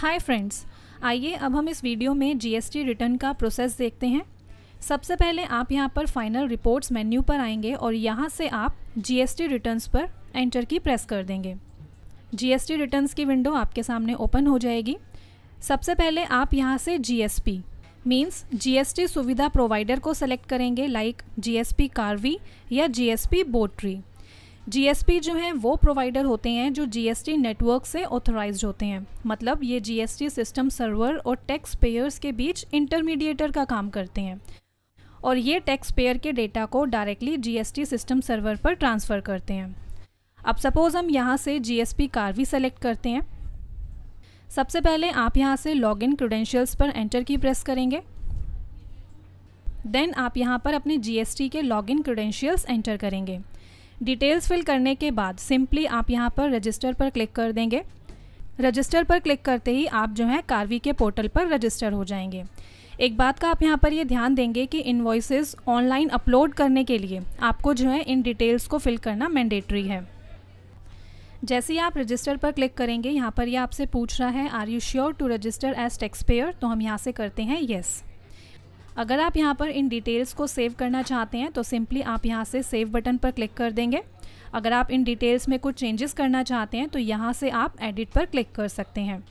Hi friends, आइए अब हम इस वीडियो में जीएसटी रिटर्न का प्रोसेस देखते हैं। सबसे पहले आप यहां पर फाइनल रिपोर्ट्स मेन्यू पर आएंगे और यहां से आप जीएसटी रिटर्न्स पर एंटर की प्रेस कर देंगे। जीएसटी रिटर्न्स की विंडो आपके सामने ओपन हो जाएगी। सबसे पहले आप यहां से जीएसपी मीन्स जीएसटी सुविधा प्रोवाइडर को सेलेक्ट करेंगे, लाइक जीएसपी कार्वी या जीएसपी बोट्री। जीएसपी जो है वो प्रोवाइडर होते हैं जो जीएसटी नेटवर्क से ऑथराइज्ड होते हैं, मतलब ये जीएसटी सिस्टम सर्वर और टैक्स पेयर्स के बीच इंटरमीडिएटर का काम करते हैं और ये टैक्स पेयर के डेटा को डायरेक्टली जीएसटी सिस्टम सर्वर पर ट्रांसफ़र करते हैं। अब सपोज़ हम यहाँ से जीएसपी कार्वी सेलेक्ट करते हैं। सबसे पहले आप यहाँ से लॉगिन क्रेडेंशियल्स पर एंटर की प्रेस करेंगे। देन आप यहाँ पर अपने जीएसटी के लॉगिन क्रेडेंशियल्स एंटर करेंगे। डिटेल्स फिल करने के बाद सिंपली आप यहाँ पर रजिस्टर पर क्लिक कर देंगे। रजिस्टर पर क्लिक करते ही आप जो है कार्वी के पोर्टल पर रजिस्टर हो जाएंगे। एक बात का आप यहाँ पर ये ध्यान देंगे कि इनवॉइसेस ऑनलाइन अपलोड करने के लिए आपको जो है इन डिटेल्स को फिल करना मैंडेटरी है। जैसे ही आप रजिस्टर पर क्लिक करेंगे, यहाँ पर ये आपसे पूछ रहा है are you sure to register as taxpayer, तो हम यहाँ से करते हैं येस। अगर आप यहाँ पर इन डिटेल्स को सेव करना चाहते हैं तो सिंपली आप यहाँ से सेव बटन पर क्लिक कर देंगे। अगर आप इन डिटेल्स में कुछ चेंजेस करना चाहते हैं तो यहाँ से आप एडिट पर क्लिक कर सकते हैं।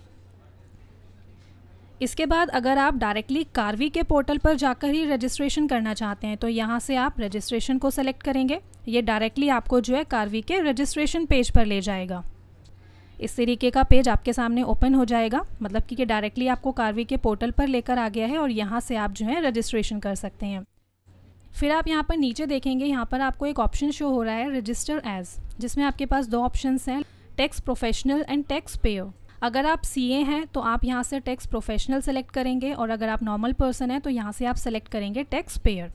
इसके बाद अगर आप डायरेक्टली कार्वी के पोर्टल पर जाकर ही रजिस्ट्रेशन करना चाहते हैं तो यहाँ से आप रजिस्ट्रेशन को सेलेक्ट करेंगे। ये डायरेक्टली आपको जो है कार्वी के रजिस्ट्रेशन पेज पर ले जाएगा। इस तरीके का पेज आपके सामने ओपन हो जाएगा, मतलब कि ये डायरेक्टली आपको कार्वी के पोर्टल पर लेकर आ गया है और यहाँ से आप जो है रजिस्ट्रेशन कर सकते हैं। फिर आप यहाँ पर नीचे देखेंगे, यहाँ पर आपको एक ऑप्शन शो हो रहा है रजिस्टर एज, जिसमें आपके पास दो ऑप्शंस हैं, tax professional and tax payer. अगर आप सीए हैं तो आप यहाँ से टैक्स प्रोफेशनल सेलेक्ट करेंगे और अगर आप नॉर्मल पर्सन हैं तो यहाँ से आप सेलेक्ट करेंगे टैक्स पेयर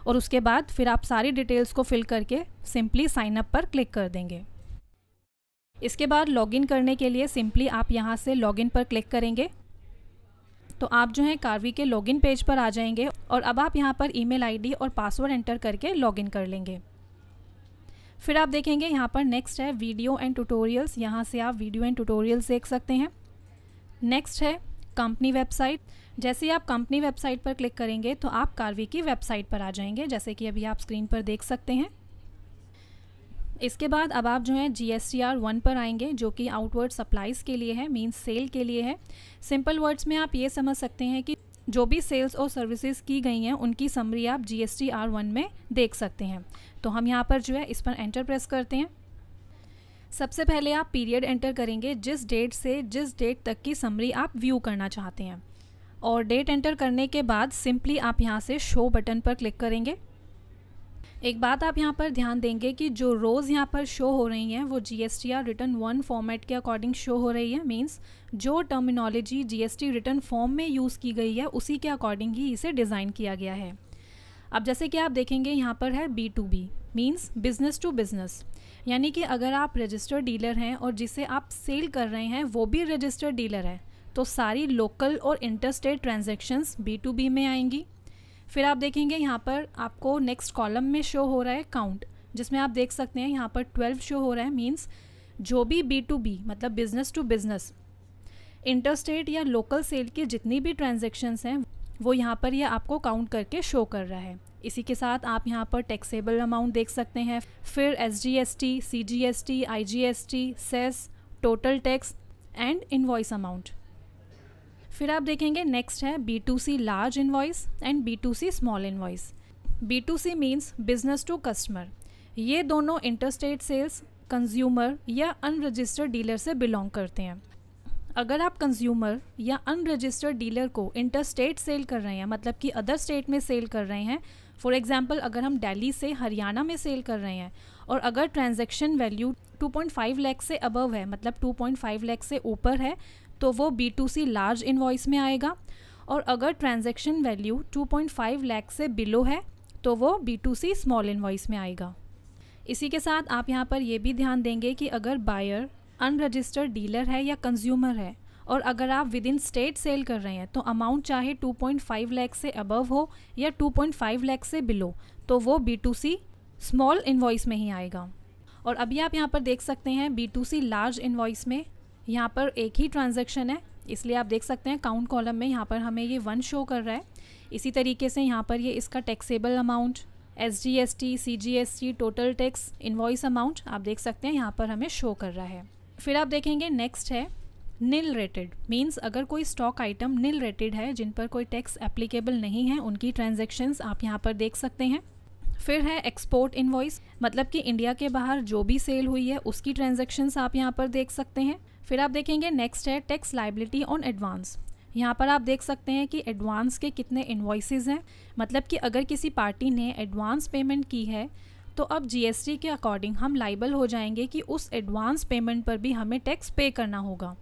और उसके बाद फिर आप सारी डिटेल्स को फिल करके सिंपली साइन अप पर क्लिक कर देंगे। इसके बाद लॉगिन करने के लिए सिंपली आप यहाँ से लॉगिन पर क्लिक करेंगे तो आप जो है कार्वी के लॉगिन पेज पर आ जाएंगे और अब आप यहाँ पर ईमेल आईडी और पासवर्ड एंटर करके लॉगिन कर लेंगे। फिर आप देखेंगे यहाँ पर नेक्स्ट है वीडियो एंड ट्यूटोरियल्स, यहाँ से आप वीडियो एंड ट्यूटोरियल्स देख सकते हैं। नेक्स्ट है कंपनी वेबसाइट। जैसे ही आप कंपनी वेबसाइट पर क्लिक करेंगे तो आप कार्वी की वेबसाइट पर आ जाएंगे, जैसे कि अभी आप स्क्रीन पर देख सकते हैं। इसके बाद अब आप जो है GSTR 1 पर आएंगे, जो कि आउटवर्ड सप्लाईज़ के लिए है, मींस सेल के लिए है। सिंपल वर्ड्स में आप ये समझ सकते हैं कि जो भी सेल्स और सर्विसेज की गई हैं उनकी समरी आप GSTR 1 में देख सकते हैं। तो हम यहाँ पर जो है इस पर एंटर प्रेस करते हैं। सबसे पहले आप पीरियड एंटर करेंगे, जिस डेट से जिस डेट तक की समरी आप व्यू करना चाहते हैं, और डेट एंटर करने के बाद सिंपली आप यहाँ से शो बटन पर क्लिक करेंगे। एक बात आप यहाँ पर ध्यान देंगे कि जो रोज़ यहाँ पर शो हो रही हैं वो GSTR रिटर्न 1 फॉर्मेट के अकॉर्डिंग शो हो रही है, मींस जो टर्मिनोलॉजी GST रिटर्न फॉर्म में यूज़ की गई है उसी के अकॉर्डिंग ही इसे डिज़ाइन किया गया है। अब जैसे कि आप देखेंगे यहाँ पर है B2B means business to business, यानी कि अगर आप रजिस्टर्ड डीलर हैं और जिसे आप सेल कर रहे हैं वो भी रजिस्टर्ड डीलर है तो सारी लोकल और इंटरस्टेट ट्रांजैक्शंस B2B में आएंगी। फिर आप देखेंगे यहाँ पर आपको नेक्स्ट कॉलम में शो हो रहा है काउंट, जिसमें आप देख सकते हैं यहाँ पर 12 शो हो रहा है, मींस जो भी B2B मतलब बिजनेस टू बिजनेस इंटरस्टेट या लोकल सेल की जितनी भी ट्रांजैक्शंस हैं वो यहाँ पर ये आपको काउंट करके शो कर रहा है। इसी के साथ आप यहाँ पर टैक्सेबल अमाउंट देख सकते हैं, फिर SGST, CGST, IGST, cess, total tax and invoice amount. फिर आप देखेंगे नेक्स्ट है B2C large invoice and B2C small invoice. B2C means business to customer, ये दोनों इंटरस्टेट सेल्स कंज्यूमर या अनरजिस्टर्ड डीलर से बिलोंग करते हैं। अगर आप कंज्यूमर या अनरजिस्टर्ड डीलर को इंटरस्टेट सेल कर रहे हैं, मतलब कि अदर स्टेट में सेल कर रहे हैं, फॉर एग्जांपल अगर हम दिल्ली से हरियाणा में सेल कर रहे हैं और अगर ट्रांजैक्शन वैल्यू 2.5 लाख से अबव है, मतलब 2.5 लाख से ऊपर है, तो वो B2C लार्ज इनवॉइस में आएगा, और अगर ट्रांजैक्शन वैल्यू 2.5 लाख से बिलो है तो वो B2C स्मॉल इनवॉइस में आएगा। इसी के साथ आप यहाँ पर ये भी ध्यान देंगे कि अगर बायर अनरजिस्टर्ड डीलर है या कंज्यूमर है और अगर आप विद इन स्टेट सेल कर रहे हैं तो अमाउंट चाहे 2.5 लाख से अबव हो या 2.5 लाख से बिलो तो वो B2C स्मॉल इनवॉइस में ही आएगा। और अभी आप यहाँ पर देख सकते हैं B2C लार्ज इनवॉइस में यहाँ पर एक ही ट्रांजैक्शन है, इसलिए आप देख सकते हैं काउंट कॉलम में यहाँ पर हमें ये 1 शो कर रहा है। इसी तरीके से यहाँ पर ये इसका taxable amount, SGST, CGST, total tax, invoice amount आप देख सकते हैं यहाँ पर हमें शो कर रहा है। फिर आप देखेंगे नेक्स्ट है नील रेटेड, मींस अगर कोई स्टॉक आइटम नील रेटेड है, जिन पर कोई टैक्स एप्लीकेबल नहीं है, उनकी ट्रांजैक्शंस आप यहाँ पर देख सकते हैं। फिर है एक्सपोर्ट इनवॉइस, मतलब कि इंडिया के बाहर जो भी सेल हुई है उसकी ट्रांजैक्शंस आप यहाँ पर देख सकते हैं। फिर आप देखेंगे नेक्स्ट है टैक्स लायबिलिटी ऑन एडवांस। यहाँ पर आप देख सकते हैं कि एडवांस के कितने इनवॉइसेस हैं, मतलब कि अगर किसी पार्टी ने एडवांस पेमेंट की है तो अब GST के अकॉर्डिंग हम लाइबल हो जाएंगे कि उस एडवांस पेमेंट पर भी हमें टैक्स पे करना होगा।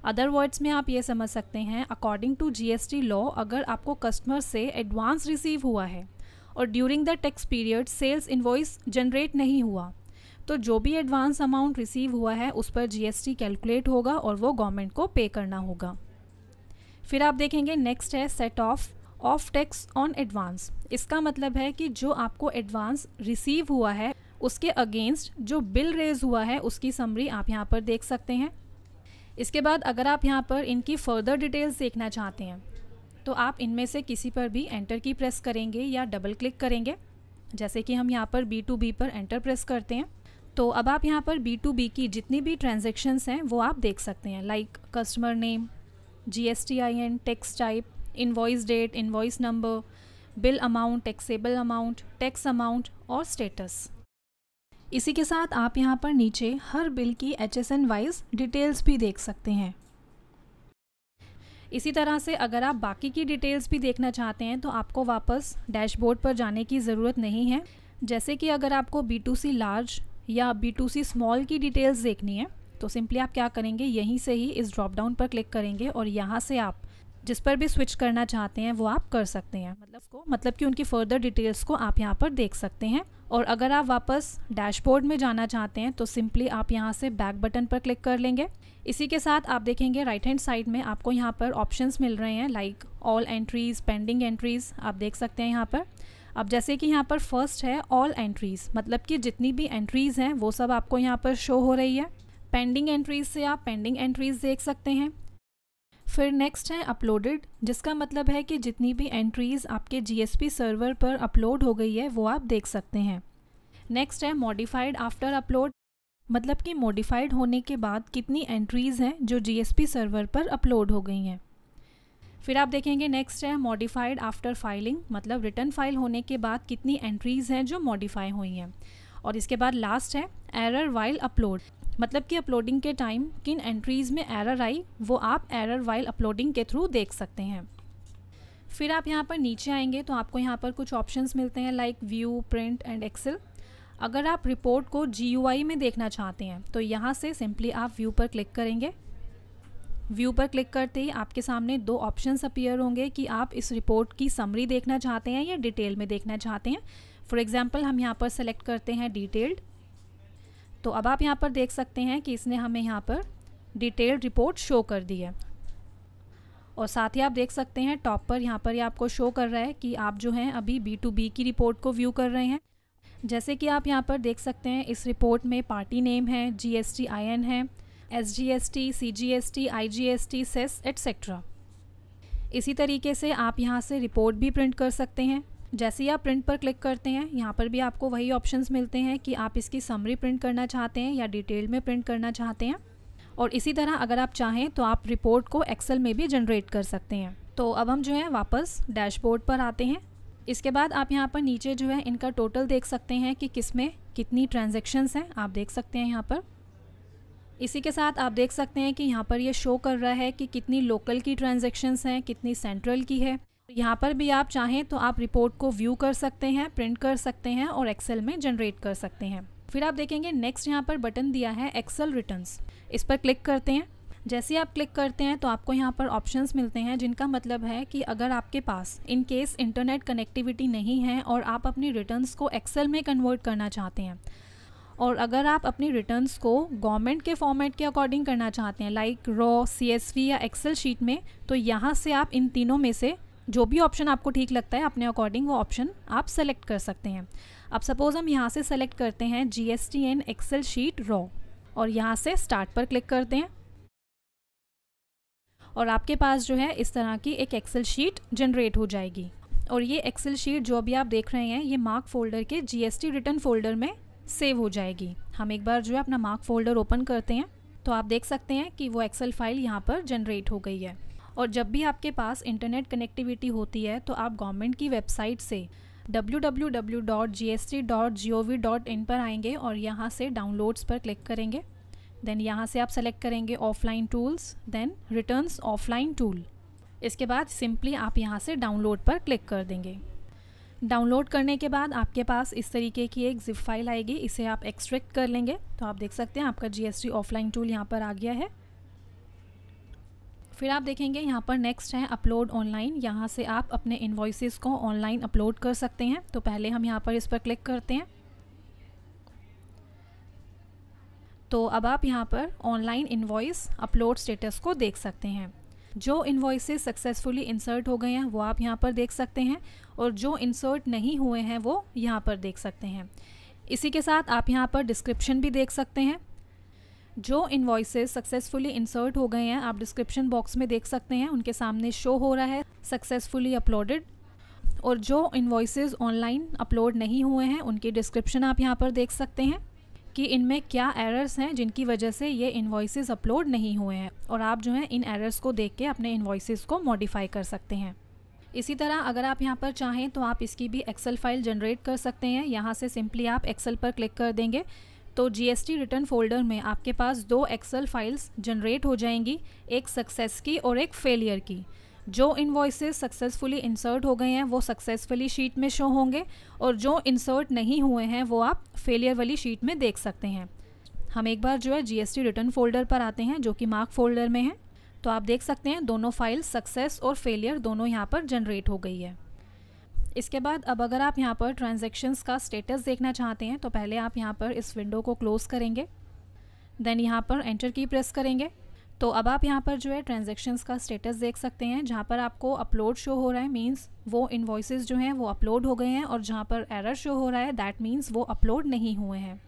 अदर वर्ड्स में आप ये समझ सकते हैं, अकॉर्डिंग टू GST लॉ, अगर आपको कस्टमर से एडवांस रिसीव हुआ है और during the tax period sales invoice generate नहीं हुआ, तो जो भी एडवांस अमाउंट रिसीव हुआ है उस पर GST कैलकुलेट होगा और वो गवर्नमेंट को पे करना होगा। फिर आप देखेंगे नेक्स्ट है set of tax on advance. इसका मतलब है कि जो आपको एडवांस रिसीव हुआ है उसके अगेंस्ट जो बिल रेज हुआ है उसकी समरी आप यहाँ पर देख सकते हैं। इसके बाद अगर आप यहाँ पर इनकी फर्दर डिटेल्स देखना चाहते हैं तो आप इनमें से किसी पर भी एंटर की प्रेस करेंगे या डबल क्लिक करेंगे। जैसे कि हम यहाँ पर B2B पर एंटर प्रेस करते हैं तो अब आप यहाँ पर B2B की जितनी भी ट्रांजैक्शंस हैं वो आप देख सकते हैं, like customer name, GSTIN, tax type, invoice date, invoice number, bill amount, taxable amount, tax amount और स्टेटस। इसी के साथ आप यहाँ पर नीचे हर बिल की HSN वाइज डिटेल्स भी देख सकते हैं। इसी तरह से अगर आप बाकी की डिटेल्स भी देखना चाहते हैं तो आपको वापस डैशबोर्ड पर जाने की ज़रूरत नहीं है। जैसे कि अगर आपको B2C लार्ज या B2C स्मॉल की डिटेल्स देखनी है तो सिंपली आप क्या करेंगे, यहीं से ही इस ड्रॉप डाउन पर क्लिक करेंगे और यहाँ से आप जिस पर भी स्विच करना चाहते हैं वो आप कर सकते हैं। मतलब कि उनकी फर्दर डिटेल्स को आप यहाँ पर देख सकते हैं। और अगर आप वापस डैशबोर्ड में जाना चाहते हैं तो सिंपली आप यहाँ से बैक बटन पर क्लिक कर लेंगे। इसी के साथ आप देखेंगे राइट हैंड साइड में आपको यहाँ पर ऑप्शंस मिल रहे हैं, like all entries, pending entries आप देख सकते हैं यहाँ पर। अब जैसे कि यहाँ पर फर्स्ट है ऑल एंट्रीज़, मतलब कि जितनी भी एंट्रीज़ हैं वो सब आपको यहाँ पर शो हो रही है। पेंडिंग एंट्रीज़ से आप पेंडिंग एंट्रीज़ देख सकते हैं। फिर नेक्स्ट है अपलोडेड, जिसका मतलब है कि जितनी भी एंट्रीज़ आपके GSP सर्वर पर अपलोड हो गई है वो आप देख सकते हैं। नेक्स्ट है मॉडिफाइड आफ्टर अपलोड, मतलब कि मॉडिफाइड होने के बाद कितनी एंट्रीज़ हैं जो GSP सर्वर पर अपलोड हो गई हैं। फिर आप देखेंगे नेक्स्ट है मॉडिफाइड आफ्टर फाइलिंग, मतलब रिटर्न फाइल होने के बाद कितनी एंट्रीज़ हैं जो मॉडिफाई हुई हैं। और इसके बाद लास्ट है एरर वाइल अपलोड, मतलब कि अपलोडिंग के टाइम किन एंट्रीज़ में एरर आई वो आप एरर वाइल अपलोडिंग के थ्रू देख सकते हैं। फिर आप यहाँ पर नीचे आएंगे तो आपको यहाँ पर कुछ ऑप्शंस मिलते हैं, like view, print and Excel. अगर आप रिपोर्ट को GUI में देखना चाहते हैं तो यहाँ से सिंपली आप व्यू पर क्लिक करेंगे। व्यू पर क्लिक करते ही आपके सामने दो ऑप्शंस अपीयर होंगे कि आप इस रिपोर्ट की समरी देखना चाहते हैं या डिटेल में देखना चाहते हैं। फॉर एग्जांपल हम यहाँ पर सेलेक्ट करते हैं डिटेल्ड, तो अब आप यहाँ पर देख सकते हैं कि इसने हमें यहाँ पर डिटेल्ड रिपोर्ट शो कर दी है। और साथ ही आप देख सकते हैं टॉप पर यहाँ पर ये आपको शो कर रहा है कि आप जो हैं अभी B2B की रिपोर्ट को व्यू कर रहे हैं। जैसे कि आप यहाँ पर देख सकते हैं इस रिपोर्ट में पार्टी नेम है, GSTIN है, SGST, CGST, IGST, cess etcetera. इसी तरीके से आप यहाँ से रिपोर्ट भी प्रिंट कर सकते हैं। जैसे ही आप प्रिंट पर क्लिक करते हैं यहाँ पर भी आपको वही ऑप्शंस मिलते हैं कि आप इसकी समरी प्रिंट करना चाहते हैं या डिटेल में प्रिंट करना चाहते हैं। और इसी तरह अगर आप चाहें तो आप रिपोर्ट को एक्सेल में भी जनरेट कर सकते हैं। तो अब हम जो है वापस डैशबोर्ड पर आते हैं। इसके बाद आप यहाँ पर नीचे जो है इनका टोटल देख सकते हैं कि किस में कितनी ट्रांजैक्शंस हैं, आप देख सकते हैं यहाँ पर। इसी के साथ आप देख सकते हैं कि यहाँ पर ये शो कर रहा है कि कितनी लोकल की ट्रांजैक्शंस हैं, कितनी सेंट्रल की है। यहाँ पर भी आप चाहें तो आप रिपोर्ट को व्यू कर सकते हैं, प्रिंट कर सकते हैं और एक्सेल में जनरेट कर सकते हैं। फिर आप देखेंगे नेक्स्ट यहाँ पर बटन दिया है एक्सेल रिटर्न्स, इस पर क्लिक करते हैं। जैसे आप क्लिक करते हैं तो आपको यहाँ पर ऑप्शंस मिलते हैं, जिनका मतलब है कि अगर आपके पास इन केस इंटरनेट कनेक्टिविटी नहीं है और आप अपनी रिटर्न्स को एक्सेल में कन्वर्ट करना चाहते हैं, और अगर आप अपनी रिटर्न्स को गवर्नमेंट के फॉर्मेट के अकॉर्डिंग करना चाहते हैं, लाइक रॉ, CSV या एक्सेल शीट में, तो यहाँ से आप इन तीनों में से जो भी ऑप्शन आपको ठीक लगता है अपने अकॉर्डिंग वो ऑप्शन आप सेलेक्ट कर सकते हैं। अब सपोज़ हम यहाँ से सेलेक्ट करते हैं GSTN एक्सेल शीट रॉ और यहाँ से स्टार्ट पर क्लिक करते हैं। और आपके पास जो है इस तरह की एक एक्सेल शीट जनरेट हो जाएगी। और ये एक्सेल शीट जो अभी आप देख रहे हैं ये मार्क फोल्डर के GST रिटर्न फोल्डर में सेव हो जाएगी। हम एक बार जो है अपना मार्क फोल्डर ओपन करते हैं तो आप देख सकते हैं कि वो एक्सेल फाइल यहाँ पर जनरेट हो गई है। और जब भी आपके पास इंटरनेट कनेक्टिविटी होती है तो आप गवर्नमेंट की वेबसाइट से www.gst.gov.in पर आएंगे और यहाँ से डाउनलोड्स पर क्लिक करेंगे। देन यहाँ से आप सेलेक्ट करेंगे offline tools, then returns offline tool. इसके बाद सिंपली आप यहाँ से डाउनलोड पर क्लिक कर देंगे। डाउनलोड करने के बाद आपके पास इस तरीके की एक जिप फाइल आएगी, इसे आप एक्सट्रैक्ट कर लेंगे। तो आप देख सकते हैं आपका GST ऑफलाइन टूल यहाँ पर आ गया है। फिर आप देखेंगे यहाँ पर नेक्स्ट है अपलोड ऑनलाइन। यहाँ से आप अपने इन्वॉइसेस को ऑनलाइन अपलोड कर सकते हैं। तो पहले हम यहाँ पर इस पर क्लिक करते हैं। तो अब आप यहाँ पर ऑनलाइन इन्वॉइस अपलोड स्टेटस को देख सकते हैं। जो इन्वॉइसेस सक्सेसफुली इंसर्ट हो गए हैं वो आप यहाँ पर देख सकते हैं और जो इंसर्ट नहीं हुए हैं वो यहाँ पर देख सकते हैं। इसी के साथ आप यहाँ पर डिस्क्रिप्शन भी देख सकते हैं। जो इन्वॉइसेस सक्सेसफुली इंसर्ट हो गए हैं आप डिस्क्रिप्शन बॉक्स में देख सकते हैं, उनके सामने शो हो रहा है सक्सेसफुली अपलोडेड। और जो इन्वॉइसेस ऑनलाइन अपलोड नहीं हुए हैं उनकी डिस्क्रिप्शन आप यहाँ पर देख सकते हैं कि इनमें क्या एरर्स हैं जिनकी वजह से ये इन्वॉइसेस अपलोड नहीं हुए हैं। और आप जो है इन एरर्स को देख के अपने इन्वॉइसेस को मॉडिफाई कर सकते हैं। इसी तरह अगर आप यहाँ पर चाहें तो आप इसकी भी एक्सेल फाइल जनरेट कर सकते हैं। यहाँ से सिंपली आप एक्सेल पर क्लिक कर देंगे तो GST रिटर्न फोल्डर में आपके पास 2 एक्सेल फाइल्स जनरेट हो जाएंगी, एक सक्सेस की और एक फेलियर की। जो इन्वॉइसेस सक्सेसफुली इंसर्ट हो गए हैं वो सक्सेसफुली शीट में शो होंगे और जो इंसर्ट नहीं हुए हैं वो आप फेलियर वाली शीट में देख सकते हैं। हम एक बार जो है GST रिटर्न फोल्डर पर आते हैं जो कि मार्क फोल्डर में है। तो आप देख सकते हैं दोनों फाइल सक्सेस और फेलियर दोनों यहाँ पर जनरेट हो गई है। इसके बाद अब अगर आप यहाँ पर ट्रांजैक्शंस का स्टेटस देखना चाहते हैं तो पहले आप यहाँ पर इस विंडो को क्लोज़ करेंगे, देन यहाँ पर एंटर की प्रेस करेंगे। तो अब आप यहाँ पर जो है ट्रांजैक्शंस का स्टेटस देख सकते हैं जहाँ पर आपको अपलोड शो हो रहा है, मींस वो इन्वॉइसेस जो हैं वो अपलोड हो गए हैं, और जहाँ पर एरर शो हो रहा है दैट मींस वो अपलोड नहीं हुए हैं।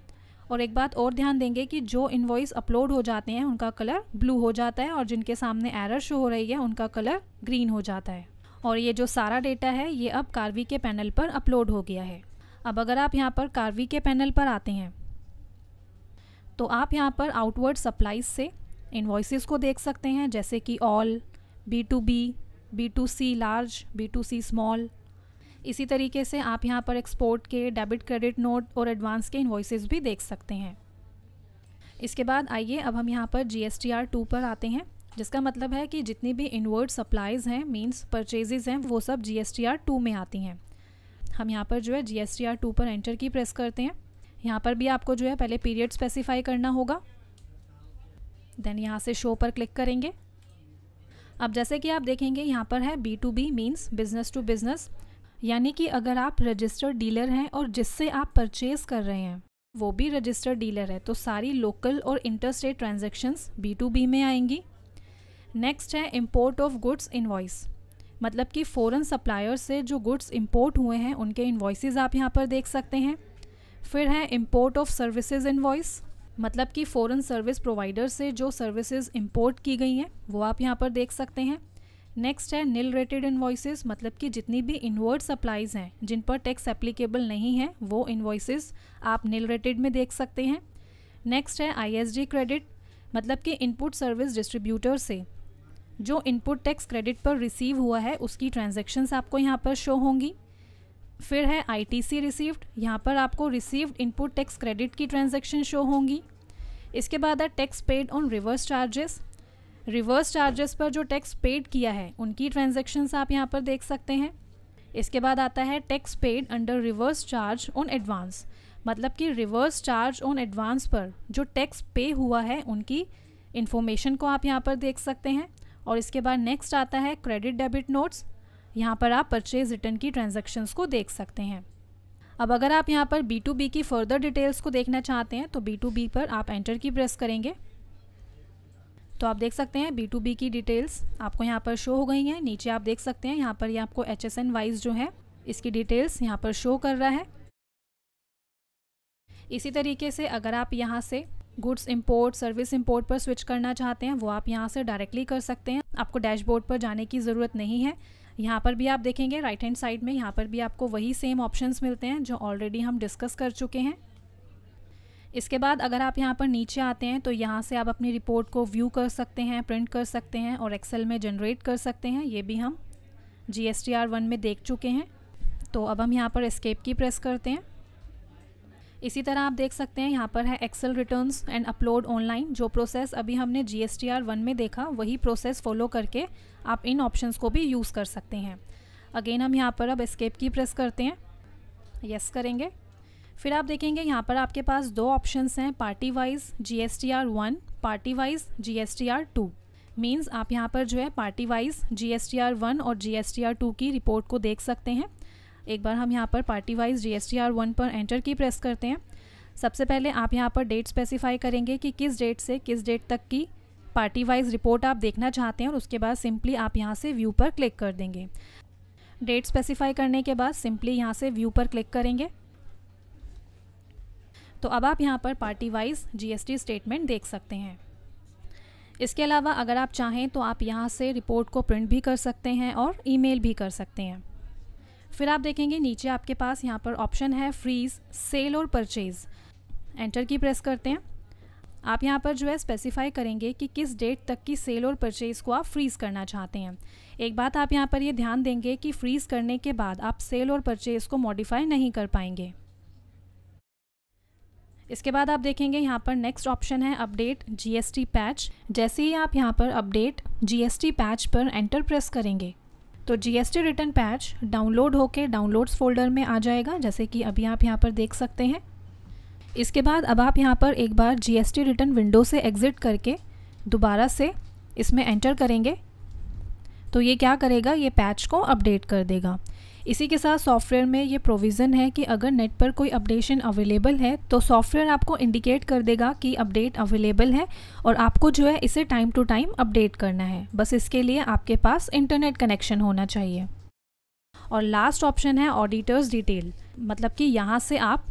और एक बात और ध्यान देंगे कि जो इन्वॉइस अपलोड हो जाते हैं उनका कलर ब्लू हो जाता है और जिनके सामने एरर शो हो रही है उनका कलर ग्रीन हो जाता है। और ये जो सारा डेटा है ये अब कार्वी के पैनल पर अपलोड हो गया है। अब अगर आप यहाँ पर कार्वी के पैनल पर आते हैं तो आप यहाँ पर आउटवर्ड सप्लाईज से इन्वॉइसेस को देख सकते हैं, जैसे कि all, B2B, B2C large, B2C small. इसी तरीके से आप यहाँ पर एक्सपोर्ट के डेबिट, क्रेडिट नोट और एडवांस के इन्वॉइसेस भी देख सकते हैं। इसके बाद आइए अब हम यहाँ पर GSTR 2 पर आते हैं, जिसका मतलब है कि जितनी भी इनवर्ड सप्लाईज हैं मींस परचेजेस हैं वो सब GSTR 2 में आती हैं। हम यहाँ पर जो है GSTR 2 पर एंटर की प्रेस करते हैं। यहाँ पर भी आपको जो है पहले पीरियड स्पेसिफाई करना होगा, देन यहाँ से शो पर क्लिक करेंगे। अब जैसे कि आप देखेंगे यहाँ पर है B2B means business to business, यानी कि अगर आप रजिस्टर्ड डीलर हैं और जिससे आप परचेज कर रहे हैं वो भी रजिस्टर्ड डीलर है तो सारी लोकल और इंटरस्टेट ट्रांजैक्शंस B2B में आएंगी। नेक्स्ट है इंपोर्ट ऑफ गुड्स इनवॉइस, मतलब कि फॉरेन सप्लायर से जो गुड्स इंपोर्ट हुए हैं उनके इन्वॉइसेस आप यहाँ पर देख सकते हैं। फिर है इंपोर्ट ऑफ सर्विसेज इनवॉइस, मतलब कि फॉरेन सर्विस प्रोवाइडर से जो सर्विसेज इंपोर्ट की गई हैं वो आप यहाँ पर देख सकते हैं। नेक्स्ट है निल रेटेड इन्वॉइसेस, मतलब कि जितनी भी इनवर्ड सप्लाईज हैं जिन पर टैक्स एप्लीकेबल नहीं है वो इन्वॉइसेस आप निल रेटेड में देख सकते हैं। नेक्स्ट है ISD क्रेडिट, मतलब कि इनपुट सर्विस डिस्ट्रीब्यूटर से जो इनपुट टैक्स क्रेडिट पर रिसीव हुआ है उसकी ट्रांजैक्शंस आपको यहाँ पर शो होंगी। फिर है ITC रिसीव्ड, यहाँ पर आपको रिसीव्ड इनपुट टैक्स क्रेडिट की ट्रांजैक्शन शो होंगी। इसके बाद है tax paid on reverse charges, reverse charges पर जो टैक्स पेड किया है उनकी ट्रांजैक्शंस आप यहाँ पर देख सकते हैं। इसके बाद आता है tax paid under reverse charge on advance, मतलब कि रिवर्स चार्ज ऑन एडवांस पर जो टैक्स पे हुआ है उनकी इन्फॉर्मेशन को आप यहाँ पर देख सकते हैं। और इसके बाद नेक्स्ट आता है क्रेडिट डेबिट नोट्स, यहाँ पर आप परचेज रिटर्न की ट्रांजैक्शंस को देख सकते हैं। अब अगर आप यहाँ पर B2B की फर्दर डिटेल्स को देखना चाहते हैं तो B2B पर आप एंटर की प्रेस करेंगे तो आप देख सकते हैं B2B की डिटेल्स आपको यहाँ पर शो हो गई हैं। नीचे आप देख सकते हैं यहाँ पर ये आपको HSN वाइज जो है इसकी डिटेल्स यहाँ पर शो कर रहा है। इसी तरीके से अगर आप यहाँ से गुड्स इंपोर्ट, सर्विस इंपोर्ट पर स्विच करना चाहते हैं वो आप यहाँ से डायरेक्टली कर सकते हैं। आपको डैशबोर्ड पर जाने की ज़रूरत नहीं है। यहाँ पर भी आप देखेंगे राइट हैंड साइड में, यहाँ पर भी आपको वही सेम ऑप्शंस मिलते हैं जो ऑलरेडी हम डिस्कस कर चुके हैं। इसके बाद अगर आप यहाँ पर नीचे आते हैं तो यहाँ से आप अपनी रिपोर्ट को व्यू कर सकते हैं, प्रिंट कर सकते हैं और एक्सेल में जनरेट कर सकते हैं। ये भी हम GSTR1 में देख चुके हैं। तो अब हम यहाँ पर एस्केप की प्रेस करते हैं। इसी तरह आप देख सकते हैं यहाँ पर है Excel returns and upload online. जो प्रोसेस अभी हमने GSTR1 में देखा वही प्रोसेस फॉलो करके आप इन ऑप्शंस को भी यूज़ कर सकते हैं। अगेन हम यहाँ पर अब एस्केप की प्रेस करते हैं, यस करेंगे। फिर आप देखेंगे यहाँ पर आपके पास दो ऑप्शंस हैं, party wise GSTR1, party wise GSTR2। Means आप यहाँ पर जो है पार्टी वाइज GSTR1 और GSTR2 की रिपोर्ट को देख सकते हैं। एक बार हम यहाँ पर पार्टी वाइज GSTR1 पर एंटर की प्रेस करते हैं। सबसे पहले आप यहाँ पर डेट स्पेसिफाई करेंगे कि किस डेट से किस डेट तक की पार्टी वाइज रिपोर्ट आप देखना चाहते हैं और उसके बाद सिंपली आप यहाँ से व्यू पर क्लिक कर देंगे। डेट स्पेसिफाई करने के बाद सिंपली यहाँ से व्यू पर क्लिक करेंगे। तो अब आप यहाँ पर पार्टी वाइज GST स्टेटमेंट देख सकते हैं। इसके अलावा अगर आप चाहें तो आप यहाँ से रिपोर्ट को प्रिंट भी कर सकते हैं और ईमेल भी कर सकते हैं। फिर आप देखेंगे नीचे आपके पास यहाँ पर ऑप्शन है फ्रीज, सेल और परचेज़। एंटर की प्रेस करते हैं। आप यहाँ पर जो है स्पेसिफाई करेंगे कि किस डेट तक की सेल और परचेज़ को आप फ्रीज़ करना चाहते हैं। एक बात आप यहाँ पर ये ध्यान देंगे कि फ्रीज़ करने के बाद आप सेल और परचेज़ को मॉडिफाई नहीं कर पाएंगे। इसके बाद आप देखेंगे यहाँ पर नेक्स्ट ऑप्शन है अपडेट GST पैच। जैसे ही आप यहाँ पर अपडेट GST पैच पर एंटर प्रेस करेंगे तो GST रिटर्न पैच डाउनलोड होके डाउनलोड्स फोल्डर में आ जाएगा, जैसे कि अभी आप यहाँ पर देख सकते हैं। इसके बाद अब आप यहाँ पर एक बार GST रिटर्न विंडो से एग्ज़िट करके दोबारा से इसमें एंटर करेंगे तो ये क्या करेगा, ये पैच को अपडेट कर देगा। इसी के साथ सॉफ्टवेयर में ये प्रोविज़न है कि अगर नेट पर कोई अपडेशन अवेलेबल है तो सॉफ्टवेयर आपको इंडिकेट कर देगा कि अपडेट अवेलेबल है और आपको जो है इसे टाइम टू टाइम अपडेट करना है। बस इसके लिए आपके पास इंटरनेट कनेक्शन होना चाहिए। और लास्ट ऑप्शन है ऑडिटर्स डिटेल, मतलब कि यहाँ से आप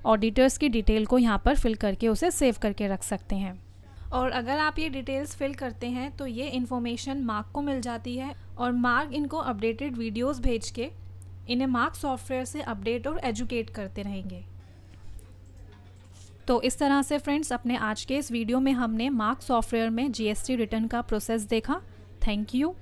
ऑडिटर्स की डिटेल को यहाँ पर फिल करके उसे सेव करके रख सकते हैं। और अगर आप ये डिटेल्स फिल करते हैं तो ये इन्फॉर्मेशन मार्क को मिल जाती है और मार्क इनको अपडेटेड वीडियोस भेज के इन्हें मार्क सॉफ्टवेयर से अपडेट और एजुकेट करते रहेंगे। तो इस तरह से फ्रेंड्स अपने आज के इस वीडियो में हमने मार्क सॉफ्टवेयर में GST रिटर्न का प्रोसेस देखा। Thank you.